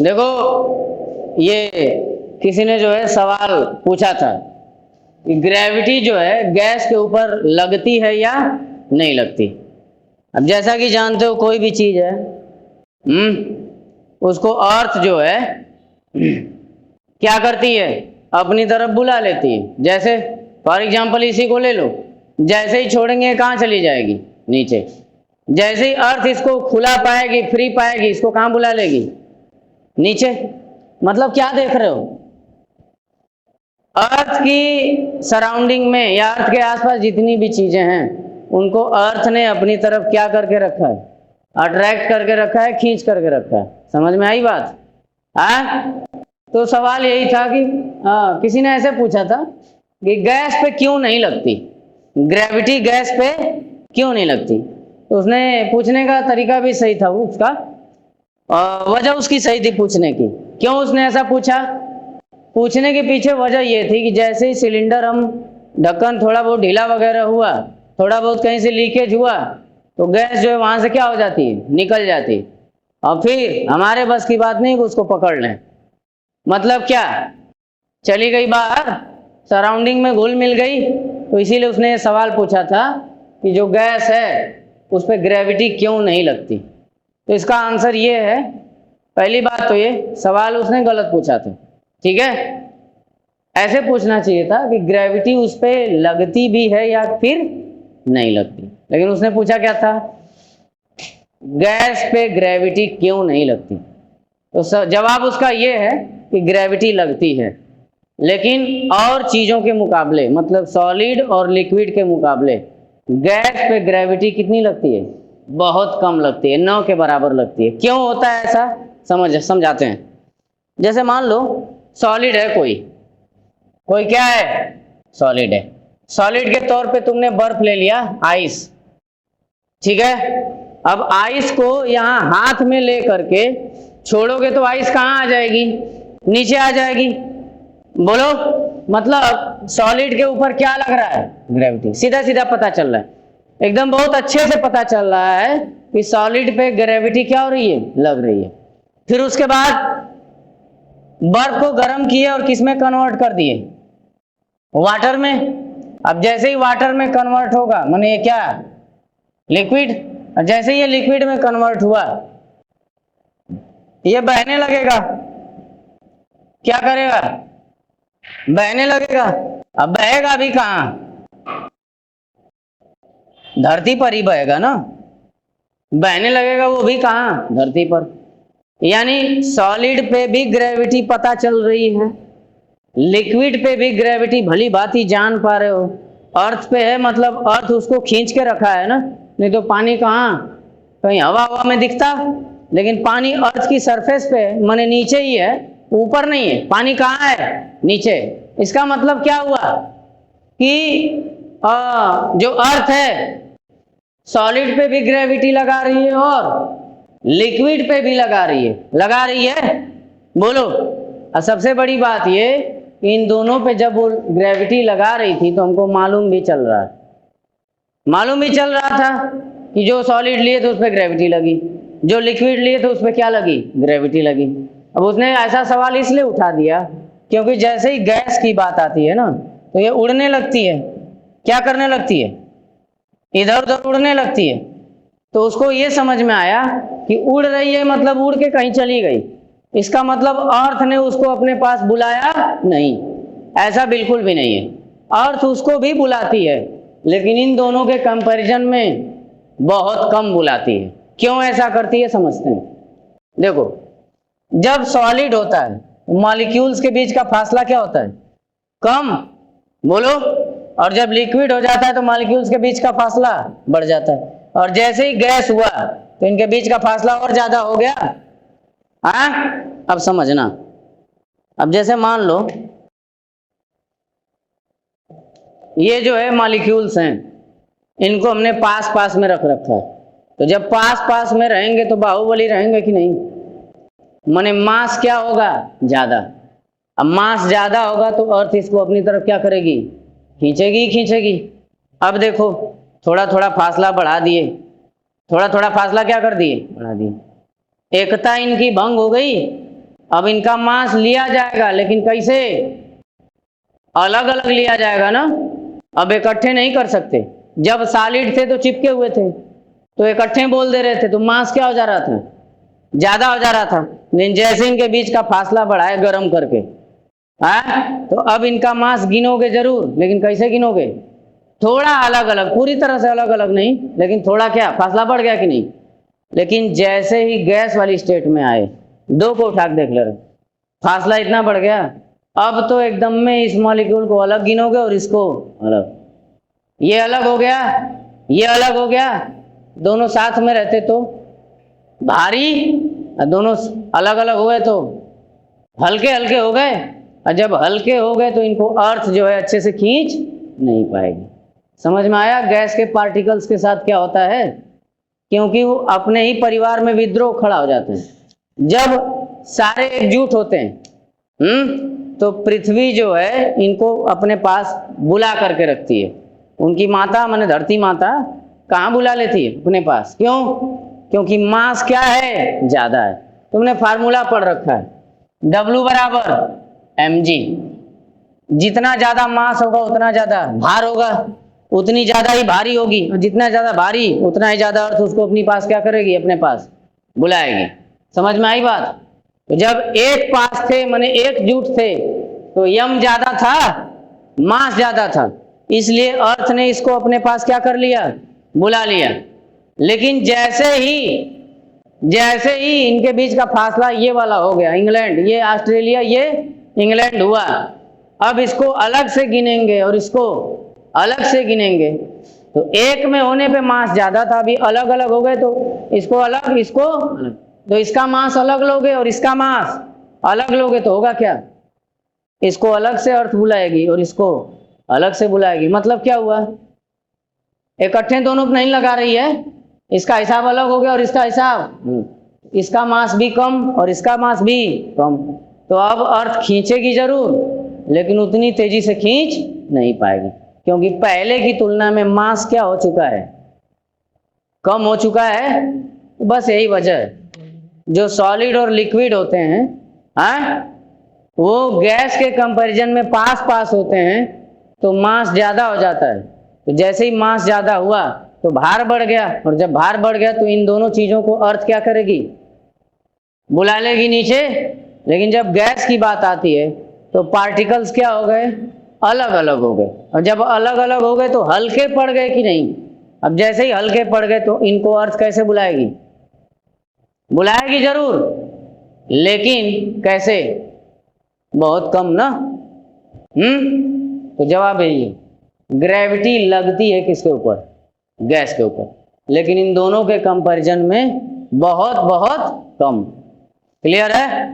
देखो, ये किसी ने जो है सवाल पूछा था कि ग्रेविटी जो है गैस के ऊपर लगती है या नहीं लगती। अब जैसा कि जानते हो, कोई भी चीज है उसको अर्थ जो है क्या करती है, अपनी तरफ बुला लेती है। जैसे फॉर एग्जाम्पल इसी को ले लो, जैसे ही छोड़ेंगे कहाँ चली जाएगी, नीचे। जैसे ही अर्थ इसको खुला पाएगी, फ्री पाएगी, इसको कहाँ बुला लेगी, नीचे। मतलब क्या देख रहे हो, अर्थ की सराउंडिंग में या अर्थ के आसपास जितनी भी चीजें हैं उनको अर्थ ने अपनी तरफ क्या करके रखा है, अट्रैक्ट करके रखा है, खींच करके रखा है। समझ में आई बात? तो सवाल यही था कि किसी ने ऐसे पूछा था कि गैस पे क्यों नहीं लगती, ग्रेविटी गैस पे क्यों नहीं लगती। तो उसने पूछने का तरीका भी सही था, वो उसका वजह उसकी सही थी पूछने की। क्यों उसने ऐसा पूछा, पूछने के पीछे वजह ये थी कि जैसे ही सिलेंडर हम ढक्कन थोड़ा बहुत ढीला वगैरह हुआ, थोड़ा बहुत कहीं से लीकेज हुआ, तो गैस जो है वहां से क्या हो जाती है, निकल जाती है। और फिर हमारे बस की बात नहीं कि उसको पकड़ लें। मतलब क्या, चली गई बाहर, सराउंडिंग में घुल मिल गई। तो इसीलिए उसने सवाल पूछा था कि जो गैस है उस पर ग्रेविटी क्यों नहीं लगती। तो इसका आंसर ये है, पहली बात तो ये सवाल उसने गलत पूछा था, ठीक है। ऐसे पूछना चाहिए था कि ग्रेविटी उस पर लगती भी है या फिर नहीं लगती। लेकिन उसने पूछा क्या था, गैस पे ग्रेविटी क्यों नहीं लगती। तो जवाब उसका ये है कि ग्रेविटी लगती है, लेकिन और चीजों के मुकाबले, मतलब सॉलिड और लिक्विड के मुकाबले गैस पे ग्रेविटी कितनी लगती है, बहुत कम लगती है, 9 के बराबर लगती है। क्यों होता है ऐसा, समझाते हैं। जैसे मान लो सॉलिड है, कोई क्या है, सॉलिड है। सॉलिड के तौर पे तुमने बर्फ ले लिया, आइस, ठीक है। अब आइस को यहाँ हाथ में ले करके छोड़ोगे तो आइस कहाँ आ जाएगी, नीचे आ जाएगी। बोलो, मतलब सॉलिड के ऊपर क्या लग रहा है, ग्रेविटी। सीधा सीधा पता चल रहा है, एकदम बहुत अच्छे से पता चल रहा है कि सॉलिड पे ग्रेविटी क्या हो रही है, लग रही है। फिर उसके बाद बर्फ को गर्म किए और किस में कन्वर्ट कर दिए, वाटर में। अब जैसे ही वाटर में कन्वर्ट होगा, माने ये क्या, लिक्विड। और जैसे ही ये लिक्विड में कन्वर्ट हुआ, ये बहने लगेगा। क्या करेगा, बहने लगेगा। अब बहेगा भी कहां, धरती पर ही बहेगा ना। बहने लगेगा वो भी कहां, धरती पर। यानी सॉलिड पे भी ग्रेविटी पता चल रही है, लिक्विड पे भी ग्रेविटी भली भांति जान पा रहे हो। अर्थ पे है, मतलब अर्थ उसको खींच के रखा है ना, नहीं तो पानी कहाँ, कहीं हवा हवा में दिखता। लेकिन पानी अर्थ की सरफेस पे माने नीचे ही है, ऊपर नहीं है। पानी कहाँ है, नीचे। इसका मतलब क्या हुआ कि जो अर्थ है सॉलिड पे भी ग्रेविटी लगा रही है और लिक्विड पे भी लगा रही है। बोलो, और सबसे बड़ी बात ये, इन दोनों पे जब वो ग्रेविटी लगा रही थी तो हमको मालूम भी चल रहा था कि जो सॉलिड लिए तो उस पर ग्रेविटी लगी, जो लिक्विड लिए तो उस पर क्या लगी, ग्रेविटी लगी। अब उसने ऐसा सवाल इसलिए उठा दिया क्योंकि जैसे ही गैस की बात आती है ना, तो ये उड़ने लगती है। क्या करने लगती है, इधर उधर उड़ने लगती है। तो उसको ये समझ में आया कि उड़ रही है मतलब उड़ के कहीं चली गई, इसका मतलब अर्थ ने उसको अपने पास बुलाया नहीं। ऐसा बिल्कुल भी नहीं है, अर्थ उसको भी बुलाती है, लेकिन इन दोनों के कंपैरिजन में बहुत कम बुलाती है। क्यों ऐसा करती है, समझते हैं। देखो, जब सॉलिड होता है मॉलिक्यूल्स के बीच का फासला क्या होता है, कम। बोलो, और जब लिक्विड हो जाता है तो मॉलिक्यूल्स के बीच का फासला बढ़ जाता है। और जैसे ही गैस हुआ तो इनके बीच का फासला और ज्यादा हो गया। अब समझना, अब जैसे मान लो ये जो है मॉलिक्यूल्स हैं, इनको हमने पास पास में रख रखा है। तो जब पास पास में रहेंगे तो बाहुबली रहेंगे कि नहीं, माने मास क्या होगा, ज्यादा। अब मास ज्यादा होगा तो अर्थ इसको अपनी तरफ क्या करेगी, खींचेगी। अब देखो, थोड़ा थोड़ा फासला बढ़ा दिए, थोड़ा थोड़ा फासला क्या कर दिए, बढ़ा दिए। एकता इनकी भंग हो गई, अब इनका मास लिया जाएगा, लेकिन कैसे? अलग अलग लिया जाएगा ना, अब इकट्ठे नहीं कर सकते। जब सॉलिड थे तो चिपके हुए थे, तो इकट्ठे बोल दे रहे थे, तो मास क्या हो जा रहा था? ज्यादा हो जा रहा था। लेकिन जैसे इनके बीच का फासला बढ़ाए गर्म करके, तो अब इनका मास गिनोगे जरूर, लेकिन कैसे गिनोगे? थोड़ा अलग अलग, पूरी तरह से अलग अलग नहीं, लेकिन थोड़ा क्या फासला बढ़ गया कि नहीं? लेकिन जैसे ही गैस वाली स्टेट में आए, दो को उठा के देख ले रहे, फासला इतना बढ़ गया, अब तो एकदम में इस मॉलिक्यूल को अलग गिनोगे और इसको अलग, ये अलग हो गया, ये अलग हो गया, दोनों साथ में रहते तो भारी, और दोनों अलग अलग हो गए तो हल्के हल्के हो गए, और जब हल्के हो गए तो इनको अर्थ जो है अच्छे से खींच नहीं पाएगी। समझ में आया गैस के पार्टिकल्स के साथ क्या होता है? क्योंकि वो अपने ही परिवार में विद्रोह खड़ा हो जाते हैं। जब सारे एकजुट होते हैं तो पृथ्वी जो है इनको अपने पास बुला करके रखती है। उनकी माता माने धरती माता कहाँ बुला लेती है? अपने पास। क्यों? क्योंकि मास क्या है? ज्यादा है। तुमने फार्मूला पढ़ रखा है, W बराबर mg। जितना ज्यादा मास होगा उतना ज्यादा भार होगा, उतनी ज्यादा ही भारी होगी, और जितना ज्यादा भारी उतना ही ज्यादा अर्थ उसको अपनी पास क्या करेगी? अपने पास बुलाएगी। समझ में आई बात? तो जब एक पास थे माने एकजुट थे तो यम ज्यादा था, मास ज्यादा था, इसलिए अर्थ ने इसको अपने पास क्या कर लिया? बुला लिया। लेकिन जैसे ही इनके बीच का फासला ये वाला हो गया, इंग्लैंड ये ऑस्ट्रेलिया ये इंग्लैंड हुआ, अब इसको अलग से गिनेंगे और इसको अलग से गिनेंगे, तो एक में होने पे मास ज्यादा था, अभी अलग अलग हो गए तो इसको अलग, इसको अलग, तो इसका मास अलग लोगे और इसका मास अलग लोगे तो होगा क्या? इसको अलग से अर्थ बुलाएगी और इसको अलग से बुलाएगी। मतलब क्या हुआ? इकट्ठे दोनों को नहीं लगा रही है, इसका हिसाब अलग हो गया और इसका हिसाब, इसका मास भी कम और इसका मास भी कम, तो अब अर्थ खींचेगी जरूर, लेकिन उतनी तेजी से खींच नहीं पाएगी, क्योंकि पहले की तुलना में मास क्या हो चुका है? कम हो चुका है। बस यही वजह है, जो सॉलिड और लिक्विड होते हैं वो गैस के कंपैरिजन में पास पास होते हैं तो मास ज्यादा हो जाता है। तो जैसे ही मास ज्यादा हुआ तो भार बढ़ गया, और जब भार बढ़ गया तो इन दोनों चीजों को अर्थ क्या करेगी? बुला लेगी नीचे। लेकिन जब गैस की बात आती है तो पार्टिकल्स क्या हो गए? अलग अलग हो गए, और जब अलग अलग हो गए तो हल्के पड़ गए कि नहीं? अब जैसे ही हल्के पड़ गए तो इनको अर्थ कैसे बुलाएगी? बुलाएगी जरूर, लेकिन कैसे? बहुत कम ना। तो जवाब है ये, ग्रेविटी लगती है किसके ऊपर? गैस के ऊपर, लेकिन इन दोनों के कंपैरिजन में बहुत बहुत कम। क्लियर है?